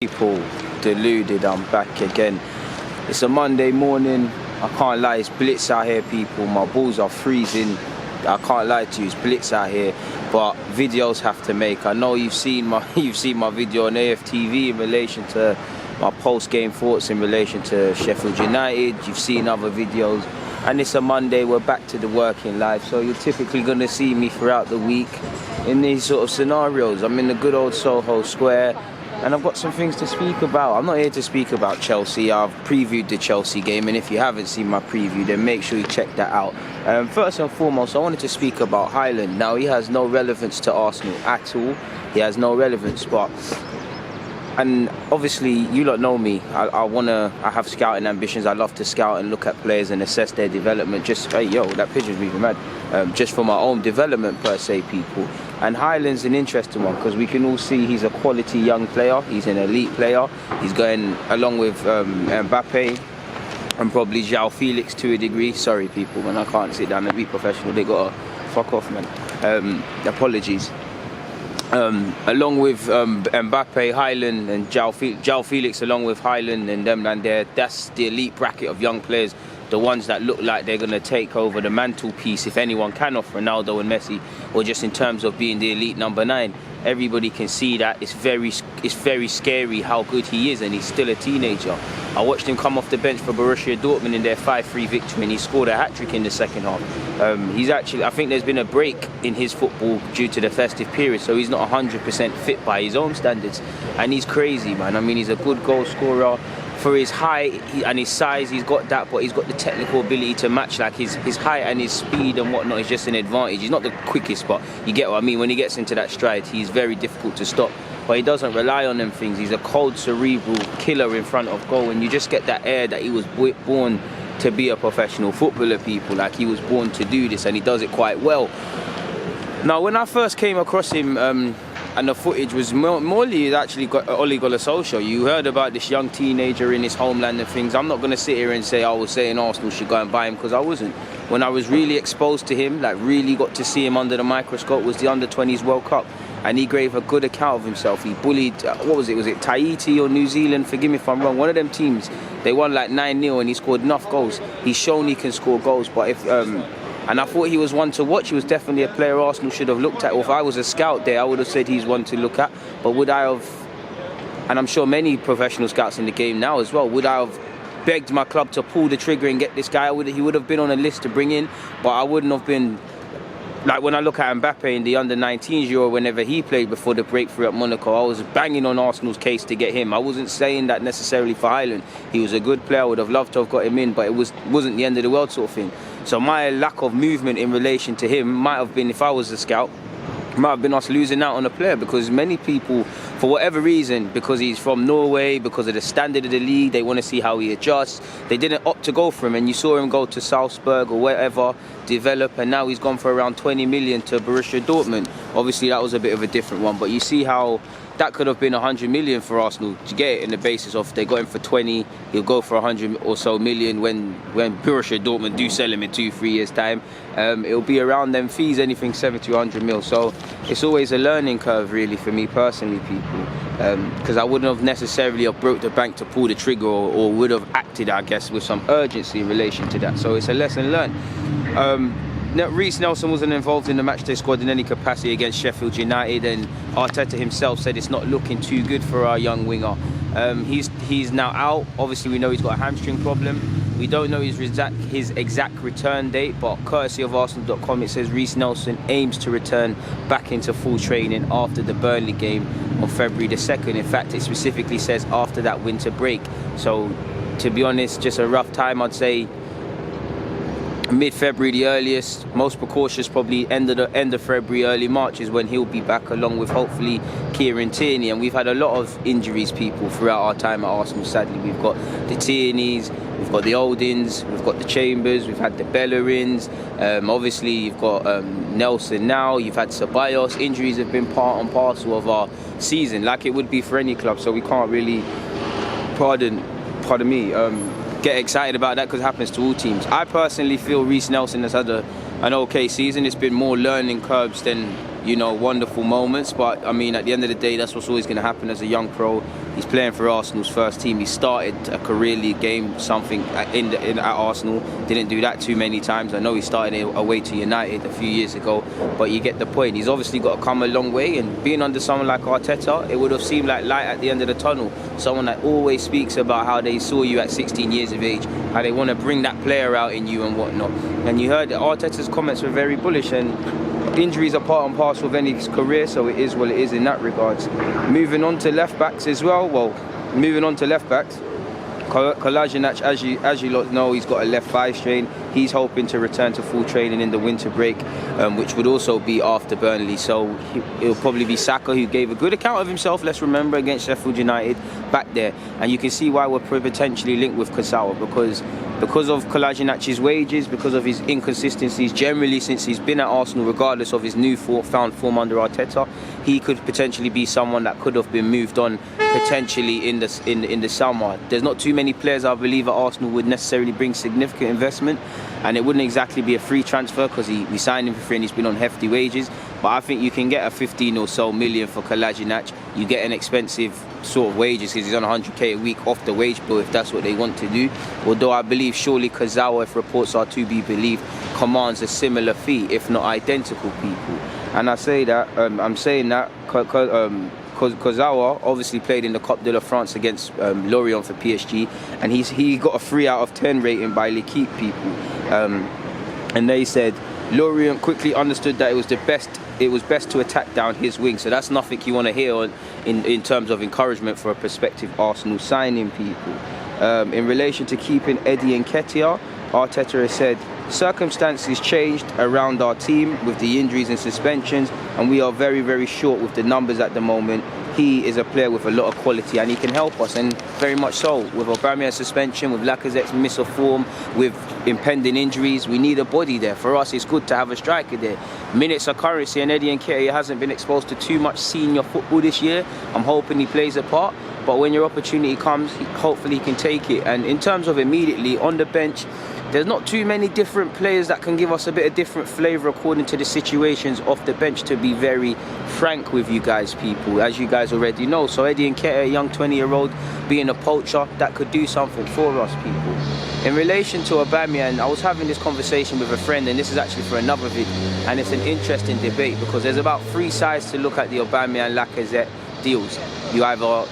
People, Deluded, I'm back again. It's a Monday morning. I can't lie, it's blitz out here, people. My balls are freezing. I can't lie to you, it's blitz out here. But videos have to make. I know you've seen my video on AFTV in relation to my post-game thoughts in relation to Sheffield United. You've seen other videos. And it's a Monday, we're back to the working life. So you're typically going to see me throughout the week in these sort of scenarios. I'm in the good old Soho Square. And I've got some things to speak about. I'm not here to speak about Chelsea. I've previewed the Chelsea game, and if you haven't seen my preview, then make sure you check that out. First and foremost, I wanted to speak about Haaland. Now, he has no relevance to Arsenal at all. He has no relevance, and obviously, you lot know me. I have scouting ambitions. I love to scout and look at players and assess their development. Hey, yo, that pigeon's moving mad. Just for my own development, per se, people. And Haaland's an interesting one because we can all see he's a quality young player. He's an elite player. He's going along with Mbappe and probably João Felix to a degree. Sorry, people, man, I can't sit down and be professional. They got to fuck off, man. Apologies. Along with Mbappe, Haaland and João Felix, along with Haaland and them and there, that's the elite bracket of young players. The ones that look like they're going to take over the mantelpiece, if anyone can, off Ronaldo and Messi, or just in terms of being the elite number 9. Everybody can see that. It's very scary how good he is, and he's still a teenager. I watched him come off the bench for Borussia Dortmund in their 5-3 victory, and he scored a hat-trick in the second half. I think there's been a break in his football due to the festive period, so he's not 100% fit by his own standards. And he's crazy, man. I mean, he's a good goal scorer. For his height and his size, he's got that, but he's got the technical ability to match. Like his height and his speed and whatnot is just an advantage. He's not the quickest, but you get what I mean. When he gets into that stride, he's very difficult to stop. But he doesn't rely on them things. He's a cold, cerebral killer in front of goal, and you just get that air that he was born to be a professional footballer, people. Like, he was born to do this, and he does it quite well. Now, when I first came across him, and the footage was morely actually got Ole Gunnar Solskjaer. You heard about this young teenager in his homeland and things. I'm not going to sit here and say I was saying Arsenal should go and buy him, because I wasn't. When I was really exposed to him, like really got to see him under the microscope, was the Under-20s World Cup. And he gave a good account of himself. He bullied, what was it? Was it Tahiti or New Zealand? Forgive me if I'm wrong. One of them teams, they won like 9-0 and he scored enough goals. He's shown he can score goals, but and I thought he was one to watch. He was definitely a player Arsenal should have looked at. Or if I was a scout there, I would have said he's one to look at. But would I have, and I'm sure many professional scouts in the game now as well, would I have begged my club to pull the trigger and get this guy? He would have been on a list to bring in, but I wouldn't have been. Like when I look at Mbappe in the under-19s Euro, whenever he played before the breakthrough at Monaco, I was banging on Arsenal's case to get him. I wasn't saying that necessarily for Haaland. He was a good player, I would have loved to have got him in, but it wasn't the end of the world sort of thing. So my lack of movement in relation to him might have been, if I was a scout, might have been us losing out on a player, because many people, for whatever reason, because he's from Norway, because of the standard of the league, they want to see how he adjusts. They didn't opt to go for him, and you saw him go to Salzburg or wherever, develop, and now he's gone for around 20 million to Borussia Dortmund. Obviously that was a bit of a different one, but you see how that could have been 100 million for Arsenal to get it, in the basis of they got him for 20, he'll go for 100 or so million when Borussia Dortmund do sell him in 2-3 years time. It'll be around them fees, anything 70 to 100 mil. So it's always a learning curve really for me personally, people, because I wouldn't have necessarily have broke the bank to pull the trigger, or would have acted, I guess, with some urgency in relation to that. So it's a lesson learned. Reiss Nelson wasn't involved in the matchday squad in any capacity against Sheffield United, and Arteta himself said it's not looking too good for our young winger. He's now out. Obviously we know he's got a hamstring problem. We don't know his exact return date, but courtesy of Arsenal.com, it says Reiss Nelson aims to return back into full training after the Burnley game on February the 2nd. In fact, it specifically says after that winter break. So to be honest, just a rough time. I'd say mid-February the earliest, most precautious probably end of February, early March is when he'll be back, along with hopefully Kieran Tierney. And we've had a lot of injuries, people, throughout our time at Arsenal. Sadly, we've got the Tierneys, we've got the Oldins, we've got the Chambers, we've had the Bellerins, obviously you've got Nelson now, you've had Ceballos. Injuries have been part and parcel of our season, like it would be for any club, so we can't really, pardon me, get excited about that, because it happens to all teams. I personally feel Reiss Nelson has had an okay season. It's been more learning curves than you know, wonderful moments. But I mean, at the end of the day, that's what's always going to happen as a young pro. He's playing for Arsenal's first team. He started a career league game, something at Arsenal. Didn't do that too many times. I know he started away to United a few years ago, but you get the point. He's obviously got to come a long way, and being under someone like Arteta, it would have seemed like light at the end of the tunnel. Someone that always speaks about how they saw you at 16 years of age, how they want to bring that player out in you and whatnot. And you heard that Arteta's comments were very bullish, and injuries are part and parcel of any career, so it is what it is in that regards. Moving on to left backs as well. Kolasinac, as you lot know, he's got a left thigh strain. He's hoping to return to full training in the winter break, which would also be after Burnley. So it'll probably be Saka, who gave a good account of himself, let's remember, against Sheffield United back there. And you can see why we're potentially linked with Kurzawa, because of Kolasinac's wages, because of his inconsistencies generally since he's been at Arsenal, regardless of his newfound form under Arteta. He could potentially be someone that could have been moved on potentially in the summer. There's not too many players I believe at Arsenal would necessarily bring significant investment, and it wouldn't exactly be a free transfer because we signed him for free and he's been on hefty wages. But I think you can get a 15 or so million for Kolasinac. You get an expensive sort of wages because he's on 100k a week off the wage bill if that's what they want to do. Although I believe surely Kurzawa, if reports are to be believed, commands a similar fee, if not identical, people. And I say that, I'm saying that Kurzawa obviously played in the Coupe de la France against Lorient for PSG, and he got a 3 out of 10 rating by L'Equipe, people. And they said Lorient quickly understood that it was best to attack down his wing. So that's nothing you want to hear in terms of encouragement for a prospective Arsenal signing, people. In relation to keeping Eddie Nketiah, Arteta has said, circumstances changed around our team with the injuries and suspensions, and we are very, very short with the numbers at the moment. He is a player with a lot of quality and he can help us, and very much so. With Aubameyang suspension, with Lacazette's miss of form, with impending injuries, we need a body there. For us, it's good to have a striker there. Minutes are currency, and Eddie Nketiah hasn't been exposed to too much senior football this year. I'm hoping he plays a part, but when your opportunity comes, hopefully he can take it. And in terms of immediately on the bench, there's not too many different players that can give us a bit of different flavour according to the situations off the bench, to be very frank with you guys, people, as you guys already know. So Eddie Nketiah, a young 20-year-old, being a poacher, that could do something for us, people. In relation to Aubameyang, I was having this conversation with a friend, and this is actually for another video, and it's an interesting debate because there's about 3 sides to look at the Aubameyang-Lacazette deals. You either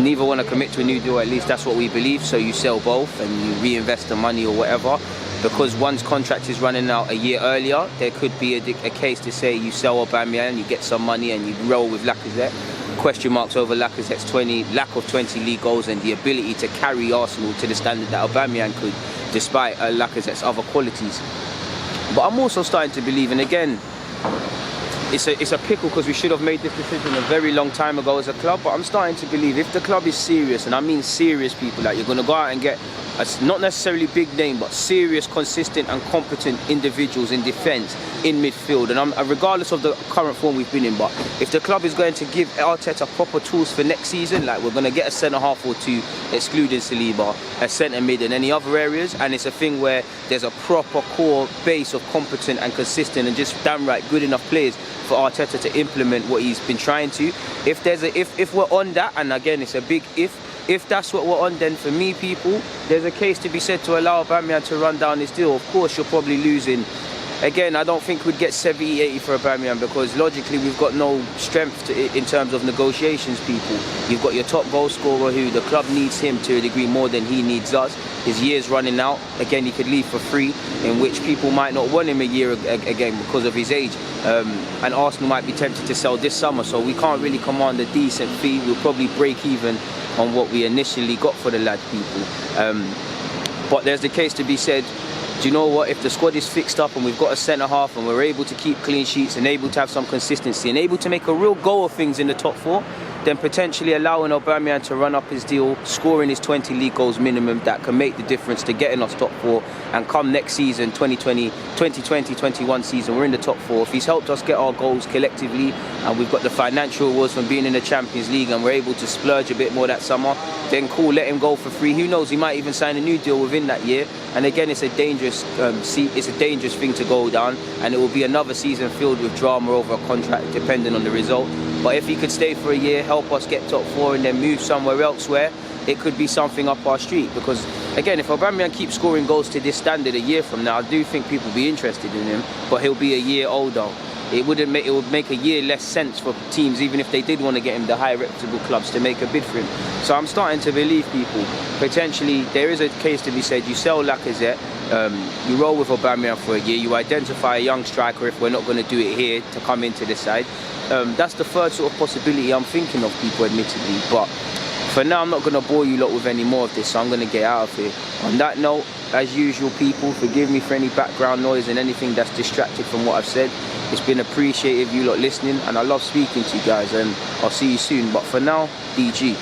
neither want to commit to a new deal, at least that's what we believe, so you sell both and you reinvest the money or whatever. Because one's contract is running out a year earlier, there could be a case to say you sell Aubameyang, you get some money and you roll with Lacazette. Question marks over Lacazette's lack of 20 league goals and the ability to carry Arsenal to the standard that Aubameyang could, despite Lacazette's other qualities. But I'm also starting to believe, and again, it's a pickle because we should have made this decision a very long time ago as a club, but I'm starting to believe if the club is serious, and I mean serious, people, that you're going to go out and get not necessarily big name, but serious, consistent and competent individuals in defence, in midfield, and regardless of the current form we've been in, but if the club is going to give Arteta proper tools for next season, like we're going to get a centre-half or 2, excluding Saliba, a centre-mid and any other areas, and it's a thing where there's a proper core base of competent and consistent and just damn right good enough players for Arteta to implement what he's been trying to. If we're on that, and again it's a big if that's what we're on, then for me, people, there's a case to be said to allow Aubameyang to run down his deal. Of course, you're probably losing. Again, I don't think we'd get 70, 80 for Aubameyang because logically we've got no strength in terms of negotiations, people. You've got your top goal scorer who the club needs him to a degree more than he needs us. His year's running out. Again, he could leave for free, in which people might not want him a year again because of his age. And Arsenal might be tempted to sell this summer, so we can't really command a decent fee. We'll probably break even on what we initially got for the lad, people. But there's the case to be said, do you know what, if the squad is fixed up and we've got a centre-half and we're able to keep clean sheets and able to have some consistency and able to make a real go of things in the top 4, then potentially allowing Aubameyang to run up his deal, scoring his 20 league goals minimum, that can make the difference to getting us top 4, and come next season, 2020-21 season, we're in the top 4. If he's helped us get our goals collectively, and we've got the financial rewards from being in the Champions League, and we're able to splurge a bit more that summer, then cool, let him go for free. Who knows, he might even sign a new deal within that year. And again, it's a dangerous thing to go down, and it will be another season filled with drama over a contract, depending on the result. But if he could stay for a year, help us get top 4, and then move somewhere elsewhere, it could be something up our street. Because again, if Aubameyang keeps scoring goals to this standard a year from now, I do think people will be interested in him, but he'll be a year older. It would make a year less sense for teams, even if they did want to get him, the high reputable clubs, to make a bid for him. So I'm starting to believe people, potentially there is a case to be said. You sell Lacazette, you roll with Aubameyang for a year, you identify a young striker, if we're not going to do it here, to come into the side. That's the third sort of possibility I'm thinking of, people, admittedly. But for now, I'm not going to bore you lot with any more of this, so I'm going to get out of here. On that note, as usual, people, forgive me for any background noise and anything that's distracted from what I've said. It's been appreciated, you lot listening, and I love speaking to you guys, and I'll see you soon. But for now, DG.